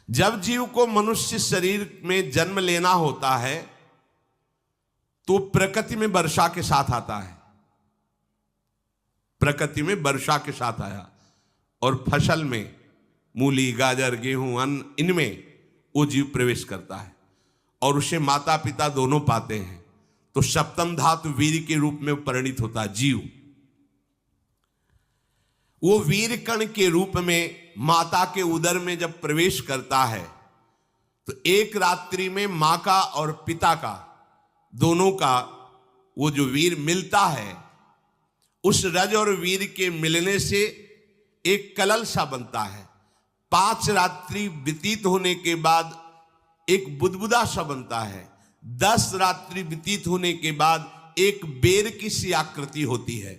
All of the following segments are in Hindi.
जब जीव को मनुष्य शरीर में जन्म लेना होता है तो प्रकृति में वर्षा के साथ आता है, प्रकृति में वर्षा के साथ आया और फसल में मूली, गाजर, गेहूं, अन्न, इनमें वो जीव प्रवेश करता है और उसे माता पिता दोनों पाते हैं। तो सप्तम धातु वीर के रूप में परिणित होता है जीव। वो वीर कण के रूप में माता के उदर में जब प्रवेश करता है तो एक रात्रि में मां का और पिता का, दोनों का वो जो वीर मिलता है, उस रज और वीर के मिलने से एक कलल सा बनता है। 5 रात्रि व्यतीत होने के बाद एक बुदबुदा सा बनता है। 10 रात्रि व्यतीत होने के बाद एक बेर की सी आकृति होती है।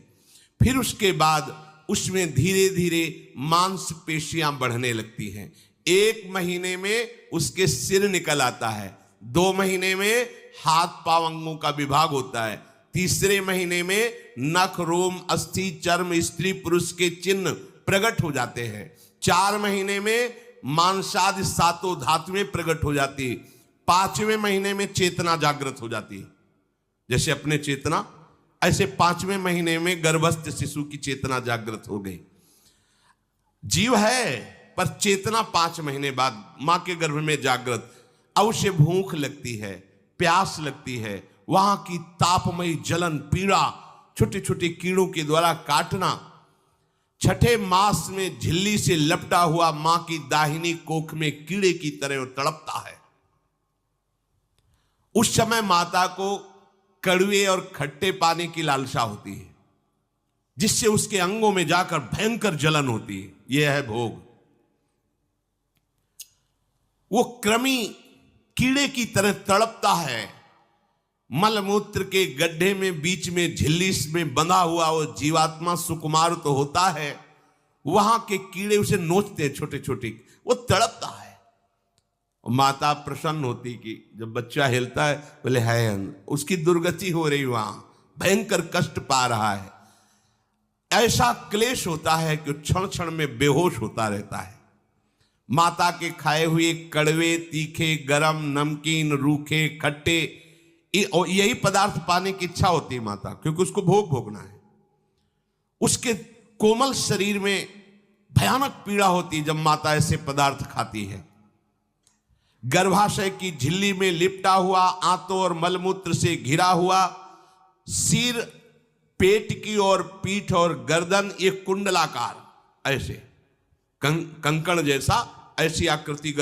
फिर उसके बाद उसमें धीरे धीरे मांसपेशियां बढ़ने लगती हैं। 1 महीने में उसके सिर निकल आता है, 2 महीने में हाथ पांव अंगों का विभाग होता है, 3रे महीने में नख, रोम, अस्थि, चर्म, स्त्री पुरुष के चिन्ह प्रकट हो जाते हैं, 4 महीने में मांसादि 7 धातुएं प्रकट हो जाती है, 5वें महीने में चेतना जागृत हो जाती है। जैसे अपने चेतना, ऐसे 5वें महीने में गर्भस्थ शिशु की चेतना जागृत हो गई। जीव है पर चेतना 5 महीने बाद मां के गर्भ में जागृत। अब उसे भूख लगती है, प्यास लगती है, वहां की तापमयी जलन, पीड़ा, छोटे छोटे कीड़ों के द्वारा काटना, 6ठे मास में झिल्ली से लपटा हुआ मां की दाहिनी कोख में कीड़े की तरह तड़पता है। उस समय माता को कड़वे और खट्टे पानी की लालसा होती है, जिससे उसके अंगों में जाकर भयंकर जलन होती है। यह है भोग। वो कृमि कीड़े की तरह तड़पता है। मलमूत्र के गड्ढे में बीच में झिल्ली में बंधा हुआ वो जीवात्मा सुकुमार तो होता है, वहां के कीड़े उसे नोचते हैं छोटे छोटे, वो तड़पता है। माता प्रसन्न होती कि जब बच्चा हिलता है, बोले है उसकी दुर्गति हो रही, वहां भयंकर कष्ट पा रहा है। ऐसा क्लेश होता है कि क्षण क्षण में बेहोश होता रहता है। माता के खाए हुए कड़वे, तीखे, गरम, नमकीन, रूखे, खट्टे, यही पदार्थ पाने की इच्छा होती है माता, क्योंकि उसको भोग भोगना है। उसके कोमल शरीर में भयानक पीड़ा होती है जब माता ऐसे पदार्थ खाती है। गर्भाशय की झिल्ली में लिपटा हुआ, आंतों और मलमूत्र से घिरा हुआ सिर, पेट की और पीठ और गर्दन, ये कुंडलाकार, ऐसे कंकण जैसा, ऐसी आकृति